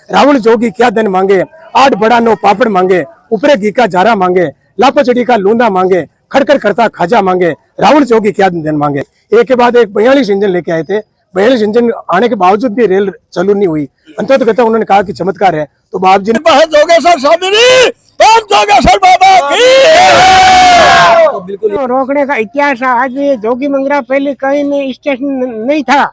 रावण जोगी क्या धन मांगे, 8 बड़ा 9 पापड़ मांगे, ऊपरे घी का जारा मांगे, लापचड़ी का लूंदा मांगे, खड़खड़ करता खाजा मांगे, रावण जोगी क्या धन मांगे। एक के बाद एक 42 इंजन लेके आए थे। 42 इंजन आने के बावजूद भी रेल चालू नहीं हुई। अंततः उन्होंने कहा कि चमत्कार है, तो बाप जी ने तो बिल्कुल रोकने का इतिहास आज भी जोगी मंगरा पहले कहीं नहीं स्टेशन नहीं था।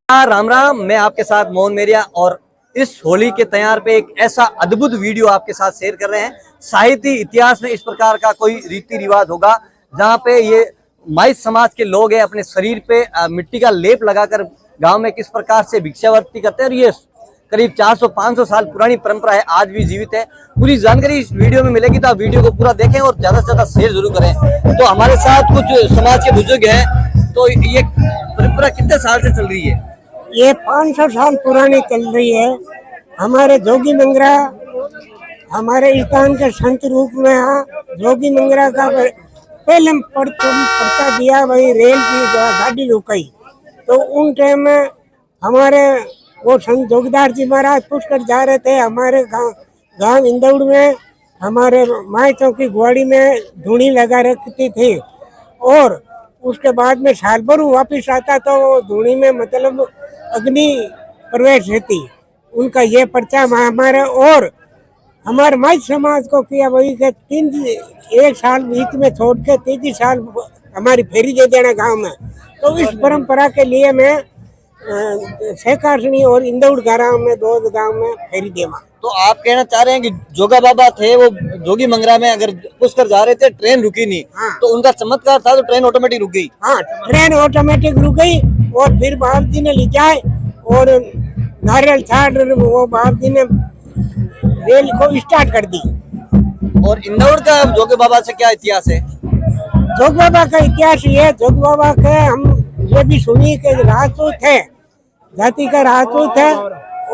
राम राम, मैं आपके साथ मोहन मेरिया और इस होली के तैयार पे एक ऐसा अद्भुत वीडियो आपके साथ शेयर कर रहे हैं। साहित्य इतिहास में इस प्रकार का कोई रीति रिवाज होगा जहाँ पे ये माई समाज के लोग हैं अपने शरीर पे मिट्टी का लेप लगाकर गांव में किस प्रकार से भिक्षावृत्ति करते हैं। और ये करीब 400-500 साल पुरानी परंपरा है, आज भी जीवित है। पूरी जानकारी इस वीडियो में मिलेगी, तो आप वीडियो को पूरा देखें और ज्यादा से ज्यादा शेयर जरूर करें। तो हमारे साथ कुछ समाज के बुजुर्ग हैं। तो ये परंपरा कितने साल से चल रही है? ये 500 साल पुरानी चल रही है। हमारे जोगी मंगरा हमारे स्थान के संत रूप में जोगी मंगरा का पहले पर्चा दिया, वही रेल की गाड़ी रुकाई। तो उन टाइम में हमारे वो संत जोगीदार जी महाराज पुष्कर जा रहे थे। हमारे गांव इंदौड़ में हमारे माई चौकी गुआड़ी में धूनी लगा रखती थी, और उसके बाद में साल भर वापिस आता तो वो धूनी में मतलब अग्नि प्रवेश रहती। उनका ये पर्चा हमारे और हमारे माई समाज को किया वही के 1 साल बीच में छोड़ के 3 साल हमारी फेरी दे देना गांव में। तो इस परंपरा के लिए मैं शेखारसनी और इंदौड़ गांव में 2 गांव में फेरी देवा। तो आप कहना चाह रहे हैं कि जोगा बाबा थे, वो जोगी मंगरा में अगर पुष्कर जा रहे थे, ट्रेन रुकी नहीं। हाँ। तो उनका चमत्कार था, तो ट्रेन ऑटोमेटिक रुक गई। हाँ, ट्रेन ऑटोमेटिक रुक गई और फिर बाप जी ने ले जाए और नारियल छाड़ वो बाप जी ने रेल को स्टार्ट कर दी। और इंदौड़ का जोगे बाबा से क्या इतिहास है? जोग बाबा का इतिहास ये, जोग बाबा के हम ये भी सुनिए कि राजपूत है, जाति का राजपूत है,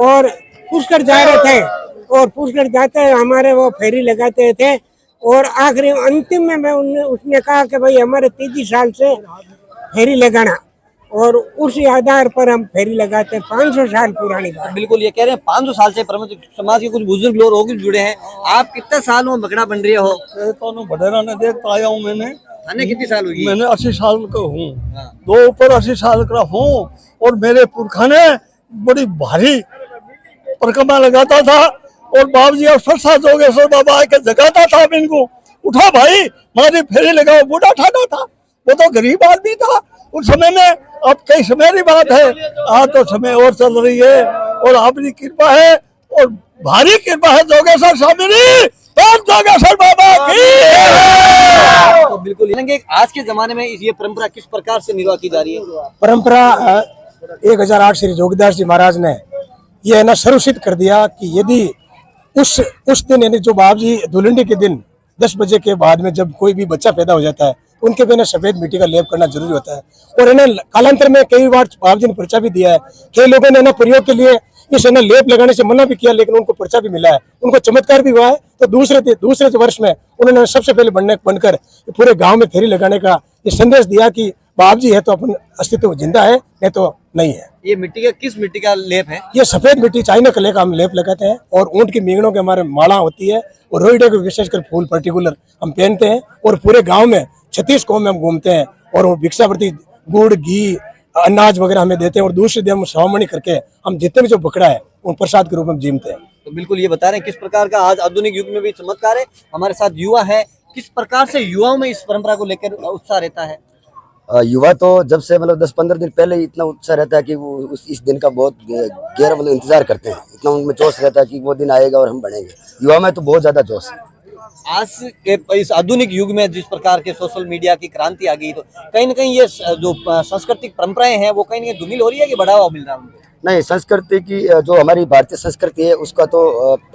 और पुष्कर जा रहे थे। और पुष्कर जाते हमारे वो फेरी लगाते थे, और आखिरी अंतिम में उसने कहा कि भाई हमारे 33 साल से फेरी लगाना, और उसी आधार पर हम फेरी लगाते। 500 साल पुरानी बात। बिल्कुल, ये कह रहे हैं 500 साल से समाज के कुछ बुजुर्ग लोग और भी जुड़े हैं। आप कितने साल में बकरा बन रहे हो? तो बडेरा ने देखता आया हूँ मैंने। कितनी साल हुई? मैंने 80 साल का हूँ। हाँ। 2 ऊपर 80 साल का हूँ। और मेरे पुरखा ने बड़ी भारी परिक्रमा लगाता था, और बाप जी सरसा जोगेश्वर बाबा आके जगाता था इनको, उठा भाई हमारी फेरी लगाओ। बूढ़ा ठाडा था, वो तो गरीब आदमी था उस समय में। अब कई समय की बात है, आज तो समय और चल रही है, और आपकी कृपा है, और भारी कृपा है जोगेश्वर स्वामी और जोगेश्वर बाबा की। तो बिल्कुल आज के जमाने में ये परंपरा किस प्रकार से निर्वाह की जा रही है? परंपरा 1008 श्री जोगीदास जी महाराज ने यह ना सर्वसिद्ध कर दिया कि यदि उस दिन यानी जो बाप जी धुलंडी के दिन 10 बजे के बाद में जब कोई भी बच्चा पैदा हो जाता है, उनके पे ना सफेद मिट्टी का लेप करना जरूरी होता है। और इन्हें कालांतर में कई बार बाप जी ने पर्चा भी दिया है। कई लोगों ने ना प्रयोग के लिए इस लेप लगाने से मना भी किया, लेकिन उनको पर्चा भी मिला है, उनको चमत्कार भी हुआ है। तो दूसरे वर्ष में उन्होंने सबसे पहले बनकर पूरे गांव में फेरी लगाने का ये संदेश दिया कि बाप जी है तो अपन अस्तित्व जिंदा है, नहीं तो नहीं है। ये मिट्टी का किस मिट्टी का लेप है? ये सफेद मिट्टी चाइना कले का हम लेप लगाते हैं, और ऊंट की मींगणों के हमारे माला होती है, और रोहिडे के विशेषकर फूल पर्टिकुलर हम पहनते हैं। और पूरे गांव में 36 गाँव में हम घूमते हैं, और वो भिक्षावृत्ति गुड़ घी अनाज वगैरह हमें देते हैं, और दूसरे दिन हम सवामणी करके हम जितने भी जो बकरा है उन प्रसाद के रूप में जीमते हैं। तो बिल्कुल ये बता रहे हैं किस प्रकार का आज आधुनिक युग में भी चमत्कार है। हमारे साथ युवा है, किस प्रकार से युवाओं में इस परंपरा को लेकर उत्साह रहता है? युवा तो जब से मतलब 10-15 दिन पहले इतना उत्साह रहता है कि वो इस दिन का बहुत गहरा मतलब इंतजार करते हैं। इतना उनमें जोश रहता है कि वो दिन आएगा और हम बढ़ेंगे। युवा में तो बहुत ज्यादा जोश है। आज के इस आधुनिक युग में जिस प्रकार के सोशल मीडिया की क्रांति आ गई, तो कहीं ना कहीं ये जो सांस्कृतिक परंपराएं हैं वो कहीं ना कहीं धूमिल हो रही है कि बढ़ावा मिल रहा है? नहीं, संस्कृति की जो हमारी भारतीय संस्कृति है उसका तो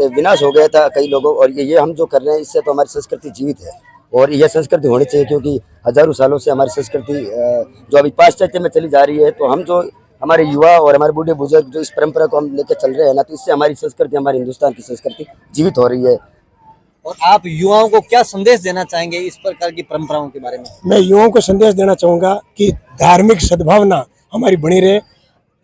विनाश हो गया था कई लोगों, और ये हम जो कर रहे हैं इससे तो हमारी संस्कृति जीवित है, और यह संस्कृति होनी चाहिए। क्योंकि हजारों सालों से हमारी संस्कृति जो अभी पाश्चात्य में चली जा रही है, तो हम जो हमारे युवा और हमारे बूढ़े बुजुर्ग जो इस परंपरा को हम लेकर चल रहे हैं ना, तो इससे हमारी संस्कृति, हमारी हिंदुस्तान की संस्कृति जीवित हो रही है। और आप युवाओं को क्या संदेश देना चाहेंगे इस प्रकार की परंपराओं के बारे में? मैं युवाओं को संदेश देना चाहूंगा कि धार्मिक सद्भावना हमारी बनी रहे।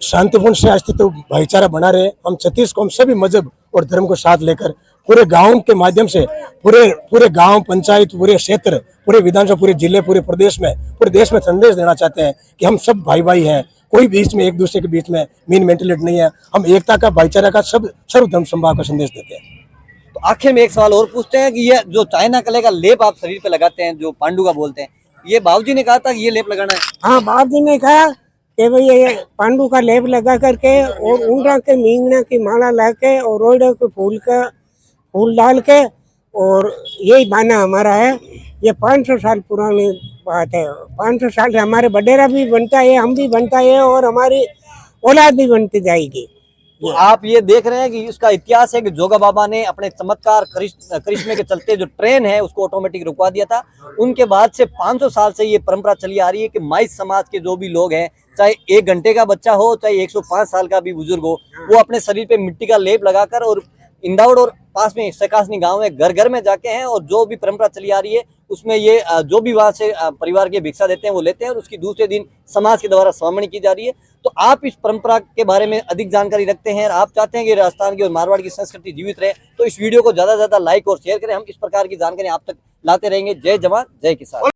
शांतिपूर्ण से अस्तित्व भाईचारा बना रहे। हम छत्तीस को हम सभी मजहब और धर्म को साथ लेकर पूरे गांव के माध्यम से पूरे गांव, पंचायत, पूरे क्षेत्र, पूरे विधानसभा, पूरे जिले, पूरे प्रदेश में, पूरे देश में संदेश देना चाहते हैं कि हम सब भाई भाई हैं। कोई बीच में एक दूसरे के बीच में मीन मेंटेलिटी नहीं है। हम एकता का, भाईचारा का, सब सर्वधर्म समभाव का संदेश देते हैं। तो आखिर में एक सवाल और पूछते हैं कि ये जो चाइना कले का लेप आप शरीर पे लगाते हैं, जो पांडु का बोलते हैं, ये बाबूजी ने कहा था कि ये लेप लगाना है? हाँ, बाप जी ने कहा कि भाई ये पांडु का लेप लगा करके और ऊंडा के मींगना की माला ला के और रोड़ा के फूल डाल के, और यही बाना हमारा है। ये 500 साल पुरानी बात है। 500 साल से हमारे बडेरा भी बनता है, हम भी बनता है और हमारी औलाद भी बनती जाएगी। तो आप ये देख रहे हैं कि इसका इतिहास है कि जोगा बाबा ने अपने चमत्कार करिश्मे के चलते जो ट्रेन है उसको ऑटोमेटिक रुकवा दिया था। उनके बाद से 500 साल से ये परंपरा चली आ रही है कि माई समाज के जो भी लोग हैं, चाहे 1 घंटे का बच्चा हो, चाहे 105 साल का भी बुजुर्ग हो, वो अपने शरीर पे मिट्टी का लेप लगाकर और इंदौर और पास में सकासनी गांव में घर घर में जाके हैं और जो भी परंपरा चली आ रही है उसमें ये जो भी वहां से परिवार के भिक्षा देते हैं वो लेते हैं और उसकी दूसरे दिन समाज के द्वारा स्वामणी की जा रही है। तो आप इस परंपरा के बारे में अधिक जानकारी रखते हैं और आप चाहते हैं कि राजस्थान की और मारवाड़ की संस्कृति जीवित रहे, तो इस वीडियो को ज्यादा से ज्यादा लाइक और शेयर करें। हम इस प्रकार की जानकारी आप तक लाते रहेंगे। जय जवान, जय किसान।